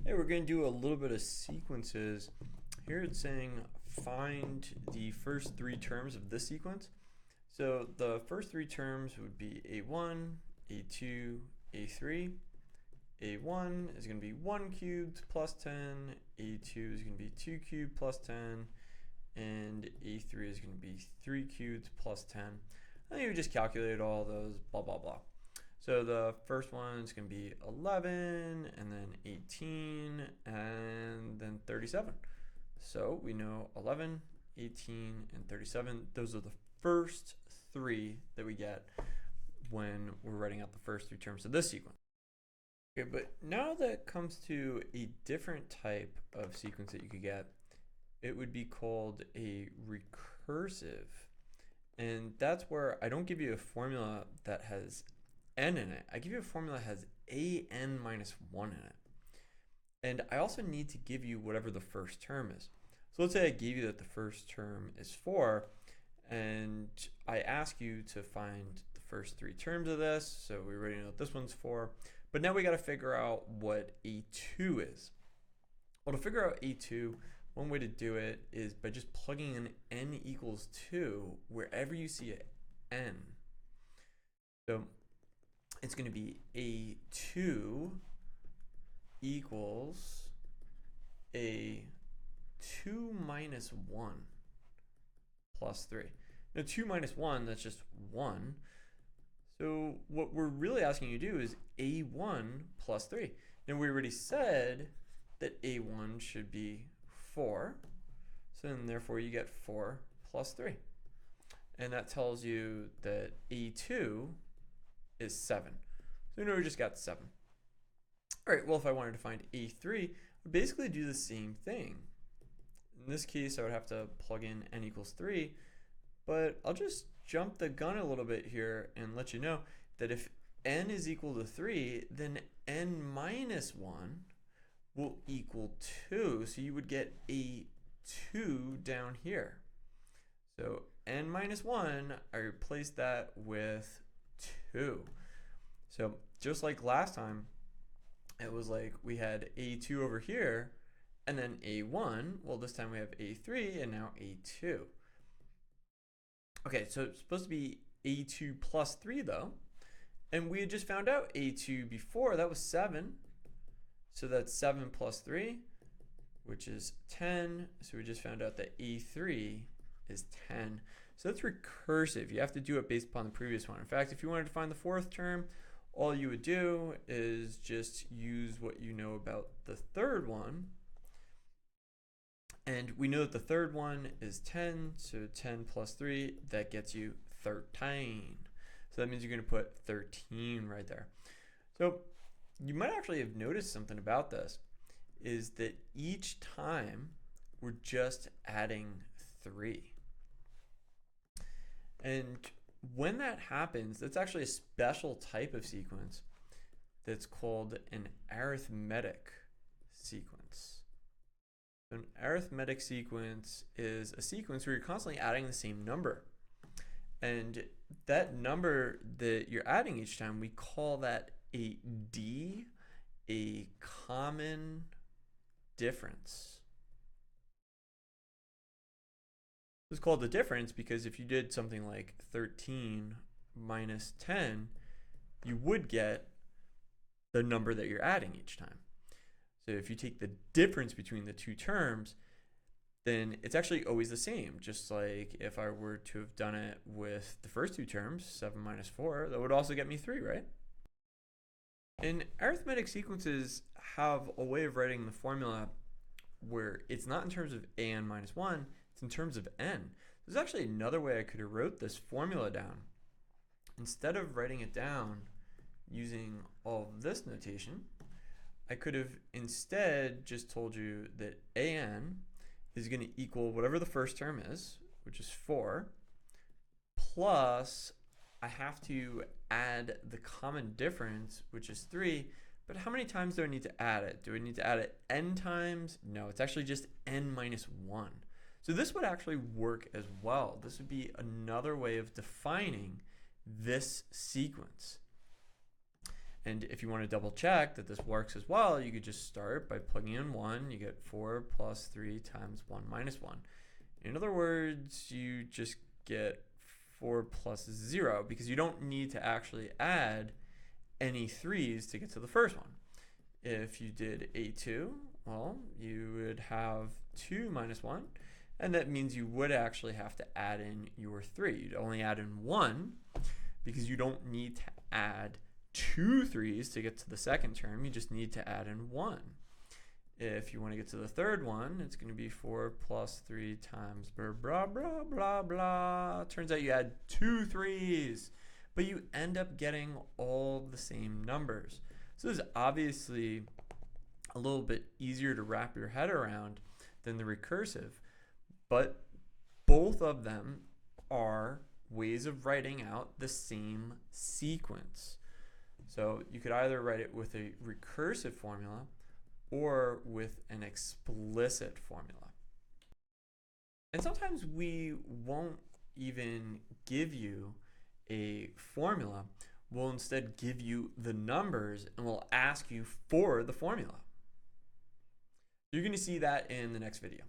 Hey, we're going to do a little bit of sequences. Here it's saying find the first three terms of this sequence. So the first three terms would be A1, A2, A3. A1 is going to be 1 cubed plus 10, A2 is going to be 2 cubed plus 10, and A3 is going to be 3 cubed plus 10. And you just calculate all those, blah, blah, blah. So the first one is going to be 11, and then 18, and then 37. So we know 11, 18, and 37. Those are the first three that we get when we're writing out the first three terms of this sequence. Okay, but now that comes to a different type of sequence that you could get, it would be called a recursive. And that's where I don't give you a formula that has n in it. I give you a formula that has an minus 1 in it. And I also need to give you whatever the first term is. So let's say I gave you that the first term is 4, and I ask you to find the first three terms of this. So we already know that this one's 4. But now we got to figure out what A2 is. Well, to figure out A2, one way to do it is by just plugging in n equals 2 wherever you see an n. So it's going to be A2 equals A2 minus 1 plus 3. Now 2 minus 1, that's just 1. So what we're really asking you to do is A1 plus 3. Now we already said that A1 should be 4. So then therefore you get 4 plus 3. And that tells you that A2 is 7. So we just got 7. All right, well, if I wanted to find A3, I would basically do the same thing. In this case, I would have to plug in n equals 3, but I'll just jump the gun a little bit here and let you know that if n is equal to 3, then n minus 1 will equal 2. So you would get A2 down here. So n minus 1, I replace that with 2. So just like last time, it was like we had A2 over here and then A1. Well, this time we have A3 and now A2. Okay, so it's supposed to be A2 plus 3 though. And we had just found out A2 before, that was 7. So that's 7 plus 3, which is 10. So we just found out that A3 is 10. So that's recursive. You have to do it based upon the previous one. In fact, if you wanted to find the fourth term, all you would do is just use what you know about the third one. And we know that the third one is 10. So 10 plus 3, that gets you 13. So that means you're going to put 13 right there. So you might actually have noticed something about this, is that each time we're just adding 3. And when that happens, that's actually a special type of sequence that's called an arithmetic sequence. So an arithmetic sequence is a sequence where you're constantly adding the same number. And that number that you're adding each time, we call that a D, a common difference. It's called the difference because if you did something like 13 minus 10, you would get the number that you're adding each time. So if you take the difference between the two terms, then it's actually always the same. Just like if I were to have done it with the first two terms, 7 minus 4, that would also get me 3, right? And arithmetic sequences have a way of writing the formula where it's not in terms of an minus 1, it's in terms of n. There's actually another way I could have wrote this formula down. Instead of writing it down using all of this notation, I could have instead just told you that an is going to equal whatever the first term is, which is 4, plus I have to add the common difference, which is 3. But how many times do I need to add it? Do I need to add it n times? No, it's actually just n minus 1. So this would actually work as well. This would be another way of defining this sequence. And if you want to double check that this works as well, you could just start by plugging in 1. You get 4 plus 3 times 1 minus 1. In other words, you just get 4 plus 0 because you don't need to actually add any 3's to get to the first one. If you did A2, well, you would have 2 minus 1, and that means you would actually have to add in your 3. You'd only add in 1 because you don't need to add 2 3's to get to the second term. You just need to add in 1. If you want to get to the third one, it's going to be 4 plus 3 times blah, blah, blah, blah, blah. Turns out you add 2 3's, but you end up getting all the same numbers. So this is obviously a little bit easier to wrap your head around than the recursive, but both of them are ways of writing out the same sequence. So you could either write it with a recursive formula or with an explicit formula. And sometimes we won't even give you a formula. We'll instead give you the numbers and we'll ask you for the formula. You're going to see that in the next video.